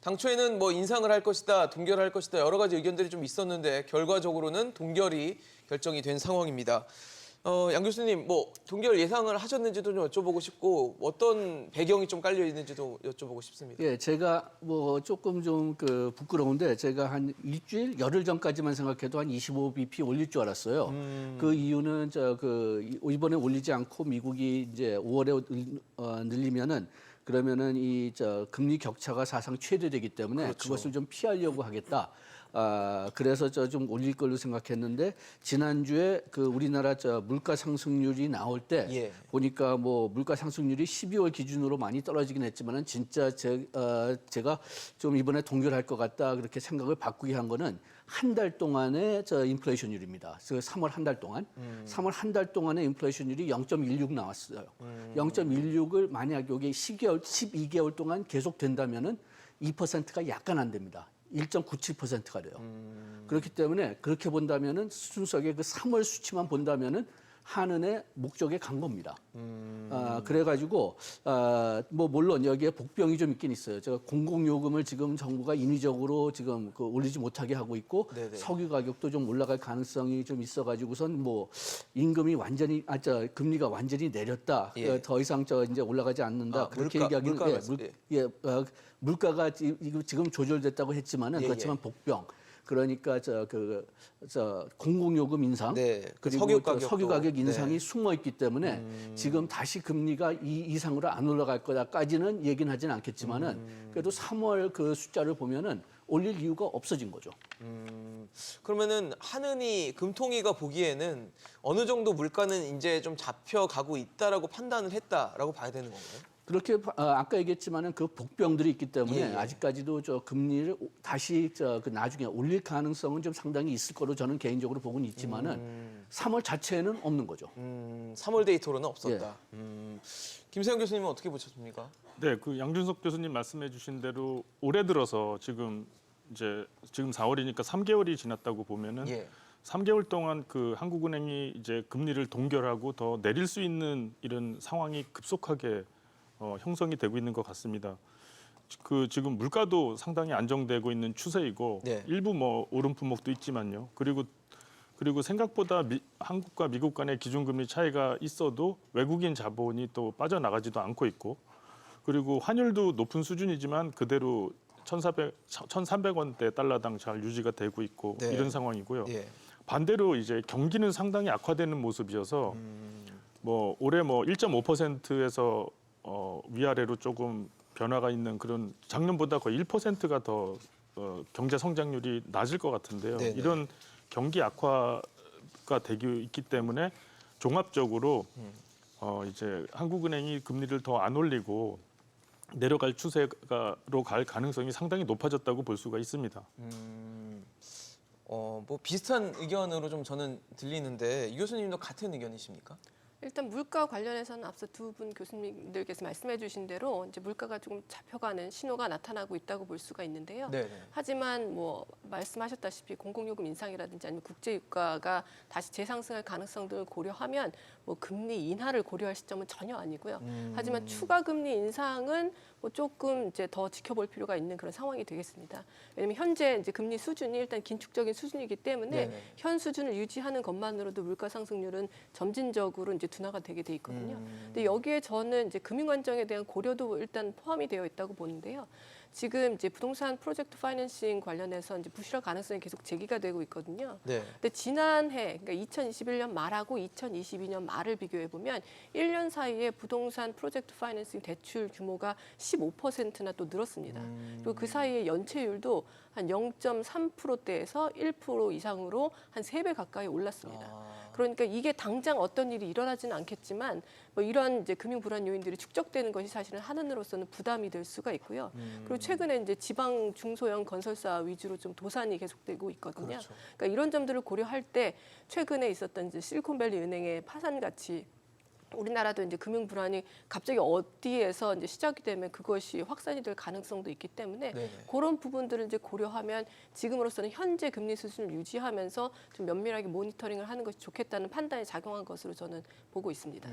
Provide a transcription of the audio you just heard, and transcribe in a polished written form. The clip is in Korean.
당초에는 뭐 인상을 할 것이다, 동결을 할 것이다 여러 가지 의견들이 좀 있었는데 결과적으로는 동결이 결정이 된 상황입니다. 양 교수님, 뭐 동결 예상을 하셨는지도 좀 여쭤보고 싶고 어떤 배경이 좀 깔려 있는지도 여쭤보고 싶습니다. 예, 제가 뭐 조금 좀 부끄러운데 제가 한 일주일, 열흘 전까지만 생각해도 한 25bp 올릴 줄 알았어요. 그 이유는 이번에 올리지 않고 미국이 이제 5월에 늘리면은 그러면은 금리 격차가 사상 최대되기 때문에 그렇죠. 그것을 좀 피하려고 하겠다. 그래서 좀 올릴 걸로 생각했는데 지난주에 우리나라 물가 상승률이 나올 때 예. 보니까 뭐 물가 상승률이 12월 기준으로 많이 떨어지긴 했지만은 진짜 제가 좀 이번에 동결할 것 같다 그렇게 생각을 바꾸게 한 거는 한 달 동안의 인플레이션율입니다. 3월 한 달 동안. 3월 한 달 동안의 인플레이션율이 0.16 나왔어요. 0.16을 만약 여기 12개월 동안 계속 된다면은 2%가 약간 안 됩니다. 1.97%가 돼요. 그렇기 때문에 그렇게 본다면은 순수하게 그 3월 수치만 본다면은 한은의 목적에 간 겁니다. 그래가지고 뭐 물론 여기에 복병이 좀 있긴 있어요. 제가 공공요금을 지금 정부가 인위적으로 지금 올리지 못하게 하고 있고 네네. 석유 가격도 좀 올라갈 가능성이 좀 있어가지고선 뭐 임금이 완전히 금리가 완전히 내렸다. 예. 더 이상 이제 올라가지 않는다. 그렇게 얘기하기는 물가가 지금 조절됐다고 했지만은 예, 그렇지만 복병. 그러니까 공공요금 인상 네, 그리고 석유 가격 인상이 네. 숨어 있기 때문에 지금 다시 금리가 이 이상으로 안 올라갈 거다까지는 얘기는 하지는 않겠지만은 그래도 3월 그 숫자를 보면은 올릴 이유가 없어진 거죠. 그러면은 한은이 금통위가 보기에는 어느 정도 물가는 이제 좀 잡혀가고 있다라고 판단을 했다라고 봐야 되는 건가요? 그렇게 아까 얘기했지만은 그 복병들이 있기 때문에 예, 예. 아직까지도 금리를 다시 나중에 올릴 가능성은 좀 상당히 있을 거로 저는 개인적으로 보고는 있지만은 3월 자체에는 없는 거죠. 3월 데이터로는 없었다. 김세영 교수님은 어떻게 보셨습니까? 네, 양준석 교수님 말씀해주신 대로 올해 들어서 지금 4월이니까 3개월이 지났다고 보면은 예. 3개월 동안 한국은행이 이제 금리를 동결하고 더 내릴 수 있는 이런 상황이 급속하게 형성이 되고 있는 것 같습니다. 지금 물가도 상당히 안정되고 있는 추세이고 네. 일부 뭐 오른 품목도 있지만요. 그리고 생각보다 한국과 미국 간의 기준금리 차이가 있어도 외국인 자본이 또 빠져나가지도 않고 있고 그리고 환율도 높은 수준이지만 그대로 1,300원대 달러당 잘 유지가 되고 있고 네. 이런 상황이고요. 예. 반대로 이제 경기는 상당히 악화되는 모습이어서 뭐 올해 뭐 1.5%에서 위아래로 조금 변화가 있는 그런 작년보다 거의 1%가 더 경제 성장률이 낮을 것 같은데요. 네네. 이런 경기 악화가 되고 있기 때문에 종합적으로 이제 한국은행이 금리를 더 안 올리고 내려갈 추세로 갈 가능성이 상당히 높아졌다고 볼 수가 있습니다. 뭐 비슷한 의견으로 좀 저는 들리는데 이 교수님도 같은 의견이십니까? 일단 물가 관련해서는 앞서 두 분 교수님들께서 말씀해 주신 대로 이제 물가가 조금 잡혀가는 신호가 나타나고 있다고 볼 수가 있는데요. 네네. 하지만 뭐 말씀하셨다시피 공공요금 인상이라든지 아니면 국제유가가 다시 재상승할 가능성들을 고려하면 뭐 금리 인하를 고려할 시점은 전혀 아니고요. 하지만 추가 금리 인상은 뭐 조금 이제 더 지켜볼 필요가 있는 그런 상황이 되겠습니다. 왜냐하면 현재 이제 금리 수준이 일단 긴축적인 수준이기 때문에 네네. 현 수준을 유지하는 것만으로도 물가 상승률은 점진적으로 이제 둔화가 되게 돼 있거든요. 근데 여기에 저는 이제 금융 안정에 대한 고려도 일단 포함이 되어 있다고 보는데요. 지금 이제 부동산 프로젝트 파이낸싱 관련해서 이제 부실화 가능성이 계속 제기가 되고 있거든요. 네. 근데 지난해 그러니까 2021년 말하고 2022년 말을 비교해 보면 1년 사이에 부동산 프로젝트 파이낸싱 대출 규모가 15%나 또 늘었습니다. 그리고 그 사이에 연체율도 한 0.3%대에서 1% 이상으로 한 3배 가까이 올랐습니다. 그러니까 이게 당장 어떤 일이 일어나지는 않겠지만 뭐 이런 이제 금융 불안 요인들이 축적되는 것이 사실은 한은으로서는 부담이 될 수가 있고요. 그리고 최근에 이제 지방 중소형 건설사 위주로 좀 도산이 계속되고 있거든요. 그렇죠. 그러니까 이런 점들을 고려할 때 최근에 있었던 이제 실리콘밸리 은행의 파산 같이 우리나라도 이제 금융 불안이 갑자기 어디에서 이제 시작이 되면 그것이 확산이 될 가능성도 있기 때문에 네네. 그런 부분들을 이제 고려하면 지금으로서는 현재 금리 수준을 유지하면서 좀 면밀하게 모니터링을 하는 것이 좋겠다는 판단이 작용한 것으로 저는 보고 있습니다.